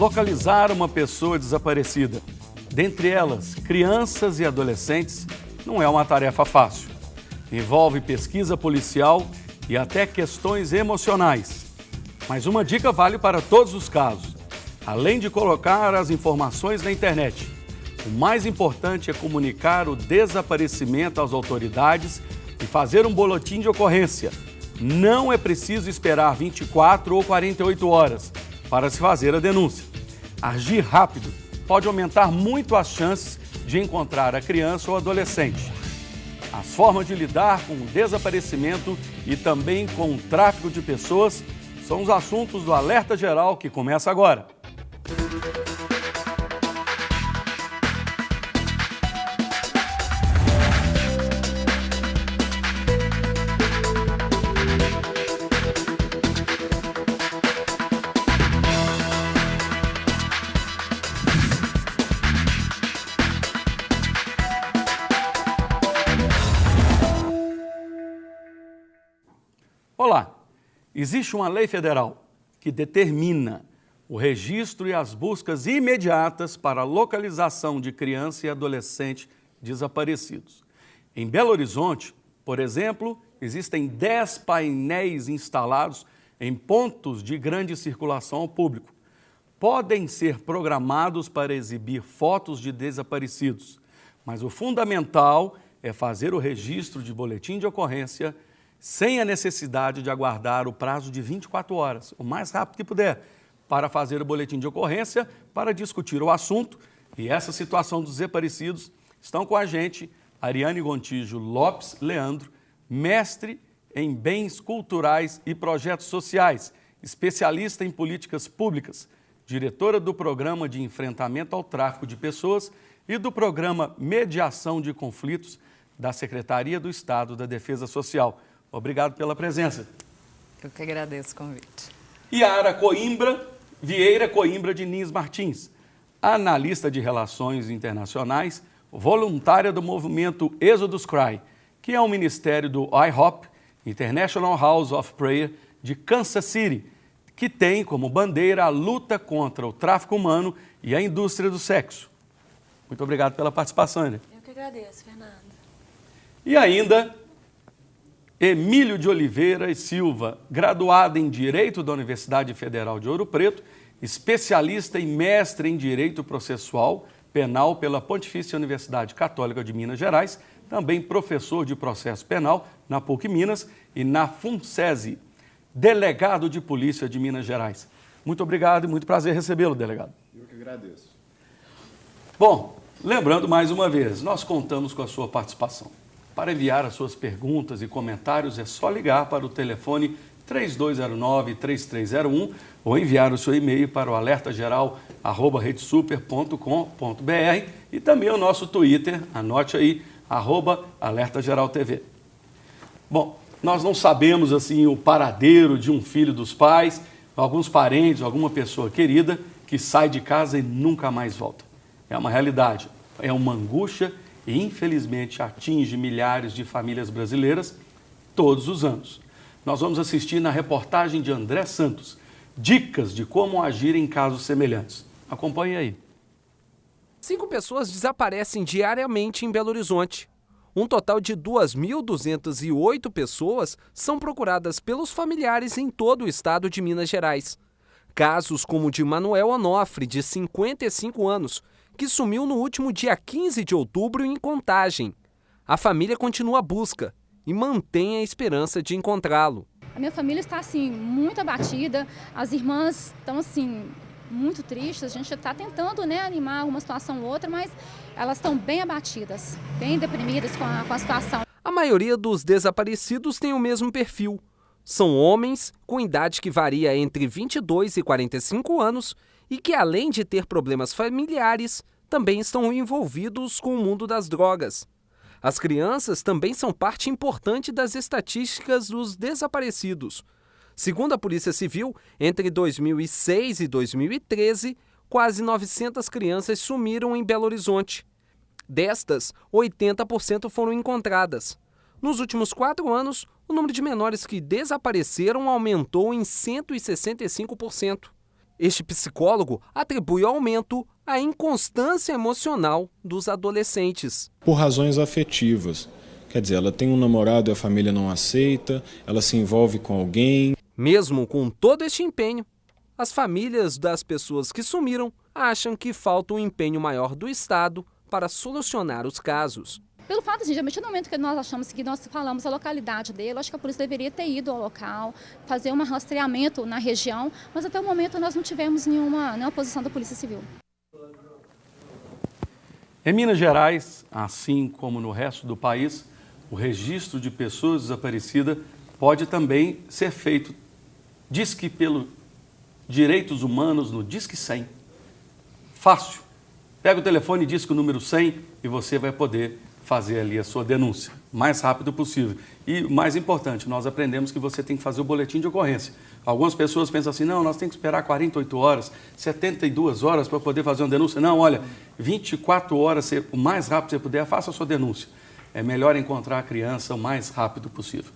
Localizar uma pessoa desaparecida, dentre elas crianças e adolescentes, não é uma tarefa fácil. Envolve pesquisa policial e até questões emocionais. Mas uma dica vale para todos os casos. Além de colocar as informações na internet, o mais importante é comunicar o desaparecimento às autoridades e fazer um boletim de ocorrência. Não é preciso esperar 24 ou 48 horas para se fazer a denúncia. Agir rápido pode aumentar muito as chances de encontrar a criança ou adolescente. As formas de lidar com o desaparecimento e também com o tráfico de pessoas são os assuntos do Alerta Geral que começa agora. Olá, existe uma lei federal que determina o registro e as buscas imediatas para a localização de criança e adolescente desaparecidos. Em Belo Horizonte, por exemplo, existem 10 painéis instalados em pontos de grande circulação ao público. Podem ser programados para exibir fotos de desaparecidos, mas o fundamental é fazer o registro de boletim de ocorrência sem a necessidade de aguardar o prazo de 24 horas, o mais rápido que puder, para fazer o boletim de ocorrência, para discutir o assunto. E essa situação dos desaparecidos estão com a gente Ariane Gontijo Lopes Leandro, mestre em bens culturais e projetos sociais, especialista em políticas públicas, diretora do Programa de Enfrentamento ao Tráfico de Pessoas e do Programa Mediação de Conflitos da Secretaria do Estado da Defesa Social. Obrigado pela presença. Eu que agradeço o convite. Yara Vieira Coimbra Diniz Martins, analista de relações internacionais, voluntária do movimento Exodus Cry, que é um ministério do IHOP, International House of Prayer, de Kansas City, que tem como bandeira a luta contra o tráfico humano e a indústria do sexo. Muito obrigado pela participação, Ana. Eu que agradeço, Fernando. E ainda Emílio de Oliveira e Silva, graduado em Direito da Universidade Federal de Ouro Preto, especialista e mestre em Direito Processual Penal pela Pontifícia Universidade Católica de Minas Gerais, também professor de Processo Penal na PUC Minas e na FUNCESI, delegado de Polícia de Minas Gerais. Muito obrigado e muito prazer recebê-lo, delegado. Eu que agradeço. Bom, lembrando mais uma vez, nós contamos com a sua participação. Para enviar as suas perguntas e comentários é só ligar para o telefone 3209-3301 ou enviar o seu e-mail para o alertageral@redesuper.com.br e também o nosso Twitter, anote aí, @alertageraltv. Bom, nós não sabemos assim o paradeiro de um filho dos pais, alguns parentes, alguma pessoa querida que sai de casa e nunca mais volta. É uma realidade, é uma angústia e infelizmente atinge milhares de famílias brasileiras todos os anos. Nós vamos assistir na reportagem de André Santos, dicas de como agir em casos semelhantes. Acompanhe aí. 5 pessoas desaparecem diariamente em Belo Horizonte. Um total de 2.208 pessoas são procuradas pelos familiares em todo o estado de Minas Gerais. Casos como o de Manuel Onofre, de 55 anos, que sumiu no último dia 15 de outubro em Contagem. A família continua a busca e mantém a esperança de encontrá-lo. A minha família está assim muito abatida, as irmãs estão assim muito tristes, a gente está tentando animar uma situação ou outra, mas elas estão bem abatidas, bem deprimidas com a situação. A maioria dos desaparecidos tem o mesmo perfil. São homens com idade que varia entre 22 e 45 anos e que, além de ter problemas familiares, também estão envolvidos com o mundo das drogas. As crianças também são parte importante das estatísticas dos desaparecidos. Segundo a Polícia Civil, entre 2006 e 2013, quase 900 crianças sumiram em Belo Horizonte. Destas, 80% foram encontradas. Nos últimos 4 anos, o número de menores que desapareceram aumentou em 165%. Este psicólogo atribui ao aumento à inconstância emocional dos adolescentes. Por razões afetivas. Quer dizer, ela tem um namorado e a família não aceita, ela se envolve com alguém. Mesmo com todo este empenho, as famílias das pessoas que sumiram acham que falta um empenho maior do Estado para solucionar os casos. Pelo fato de, a partir do momento que nós achamos que nós falamos a localidade dele, acho que a polícia deveria ter ido ao local, fazer um rastreamento na região, mas até o momento nós não tivemos nenhuma posição da Polícia Civil. Em Minas Gerais, assim como no resto do país, o registro de pessoas desaparecidas pode também ser feito, diz que pelo Direitos Humanos no Disque 100. Fácil. Pega o telefone e diz que o número 100 e você vai poder fazer ali a sua denúncia, o mais rápido possível. E o mais importante, nós aprendemos que você tem que fazer o boletim de ocorrência. Algumas pessoas pensam assim, não, nós temos que esperar 48 horas, 72 horas para poder fazer uma denúncia. Não, olha, 24 horas, o mais rápido que você puder, faça a sua denúncia. É melhor encontrar a criança o mais rápido possível.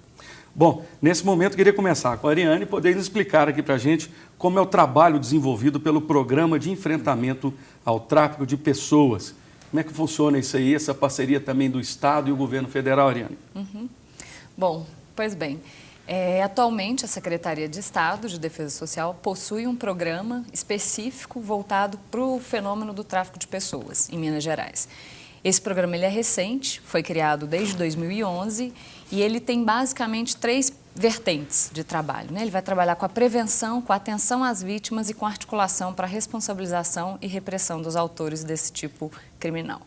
Bom, nesse momento eu queria começar com a Ariane, poder explicar aqui para a gente como é o trabalho desenvolvido pelo Programa de Enfrentamento ao Tráfico de Pessoas. Como é que funciona isso aí, essa parceria também do Estado e o Governo Federal, Ariane? Bom, pois bem, atualmente a Secretaria de Estado de Defesa Social possui um programa específico voltado para o fenômeno do tráfico de pessoas em Minas Gerais. Esse programa ele é recente, foi criado desde 2011 e ele tem basicamente 3 vertentes de trabalho, né? Ele vai trabalhar com a prevenção, com a atenção às vítimas e com a articulação para a responsabilização e repressão dos autores desse tipo criminal.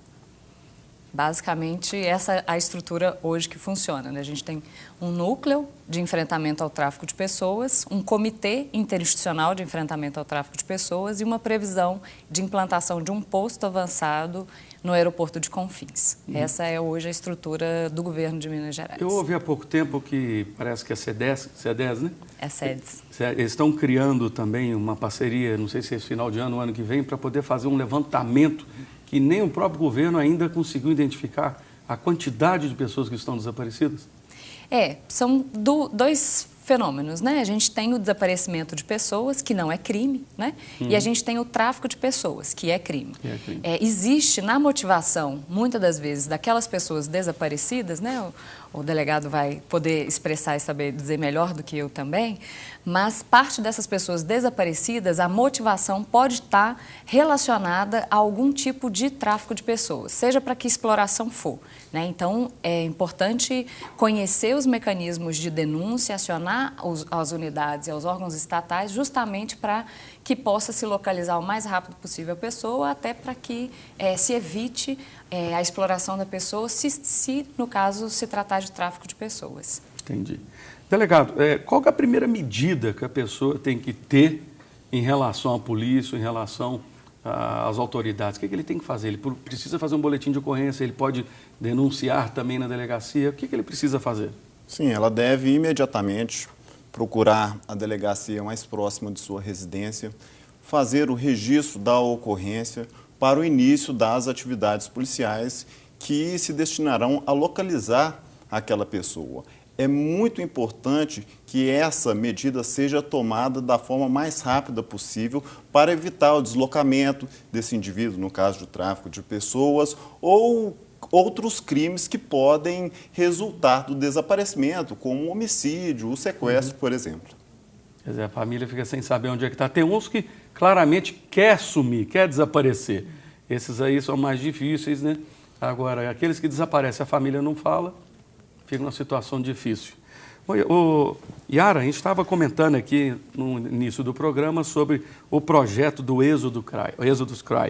Basicamente, essa é a estrutura hoje que funciona, né? A gente tem um núcleo de enfrentamento ao tráfico de pessoas, um comitê interinstitucional de enfrentamento ao tráfico de pessoas e uma previsão de implantação de um posto avançado no aeroporto de Confins. Essa é hoje a estrutura do governo de Minas Gerais. Eu ouvi há pouco tempo que parece que é CEDES, né? É SEDES. Eles estão criando também uma parceria, não sei se é esse final de ano ou ano que vem, para poder fazer um levantamento que nem o próprio governo ainda conseguiu identificar a quantidade de pessoas que estão desaparecidas? São dois fenômenos, né? A gente tem o desaparecimento de pessoas, que não é crime, né? E a gente tem o tráfico de pessoas, que é crime. Existe na motivação, muitas das vezes, daquelas pessoas desaparecidas, né? O delegado vai poder expressar e saber dizer melhor do que eu também, mas parte dessas pessoas desaparecidas, a motivação pode estar relacionada a algum tipo de tráfico de pessoas, seja para que exploração for, né? Então, é importante conhecer os mecanismos de denúncia, acionar as unidades e os órgãos estatais justamente para que possa se localizar o mais rápido possível a pessoa, até para que se evite a exploração da pessoa, se no caso se tratar de tráfico de pessoas. Entendi. Delegado, qual que é a primeira medida que a pessoa tem que ter em relação à polícia, em relação às autoridades? O que ele tem que fazer? Ele precisa fazer um boletim de ocorrência, ele pode denunciar também na delegacia? O que ele precisa fazer? Sim, ela deve imediatamente procurar a delegacia mais próxima de sua residência, fazer o registro da ocorrência para o início das atividades policiais que se destinarão a localizar aquela pessoa. É muito importante que essa medida seja tomada da forma mais rápida possível para evitar o deslocamento desse indivíduo, no caso do tráfico de pessoas, ou outros crimes que podem resultar do desaparecimento, como o homicídio, o sequestro, por exemplo. Quer dizer, a família fica sem saber onde é que está. Tem uns que claramente quer sumir, quer desaparecer. Esses aí são mais difíceis, né? Agora, aqueles que desaparecem, a família não fala, fica numa situação difícil. Yara, a gente estava comentando aqui no início do programa sobre o projeto do Êxodo CRAI.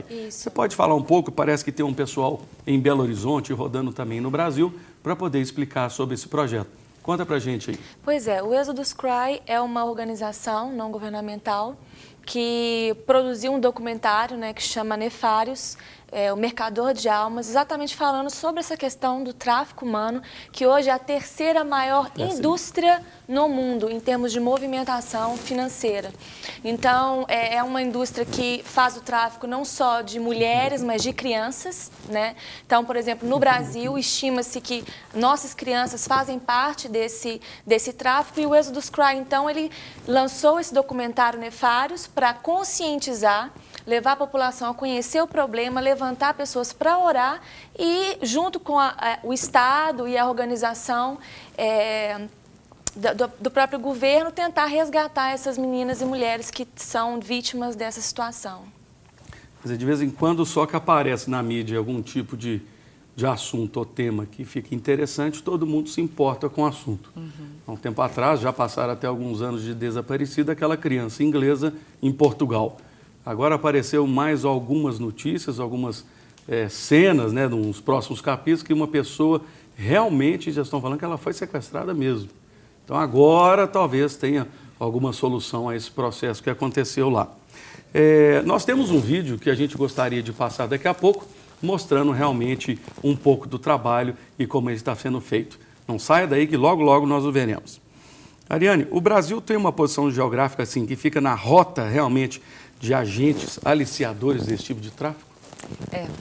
Isso. Você pode falar um pouco? Parece que tem um pessoal em Belo Horizonte, rodando também no Brasil, para poder explicar sobre esse projeto. Conta pra gente aí. Pois é, o Êxodo CRAI é uma organização não governamental que produziu um documentário, né, que chama Nefários, o Mercador de Almas, exatamente falando sobre essa questão do tráfico humano, que hoje é a terceira maior indústria no mundo em termos de movimentação financeira. Então, é uma indústria que faz o tráfico não só de mulheres, mas de crianças, né? Então, por exemplo, no Brasil, estima-se que nossas crianças fazem parte desse tráfico, e o Exodus Cry, então, ele lançou esse documentário Nefários para conscientizar, levar a população a conhecer o problema, levantar pessoas para orar e, junto com o Estado e a organização do próprio governo, tentar resgatar essas meninas e mulheres que são vítimas dessa situação. Quer dizer, de vez em quando só que aparece na mídia algum tipo de assunto ou tema que fica interessante, todo mundo se importa com o assunto. Há um tempo atrás, já passaram até alguns anos de desaparecida, aquela criança inglesa em Portugal. Agora apareceu mais algumas notícias, algumas cenas, né, nos próximos capítulos, que uma pessoa realmente já estão falando que ela foi sequestrada mesmo. Então agora talvez tenha alguma solução a esse processo que aconteceu lá. Nós temos um vídeo que a gente gostaria de passar daqui a pouco, mostrando realmente um pouco do trabalho e como ele está sendo feito. Não saia daí que logo, logo nós o veremos. Ariane, o Brasil tem uma posição geográfica assim, que fica na rota realmente de agentes aliciadores desse tipo de tráfico?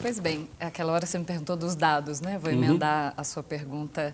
Pois bem, aquela hora você me perguntou dos dados, né? Vou emendar a sua pergunta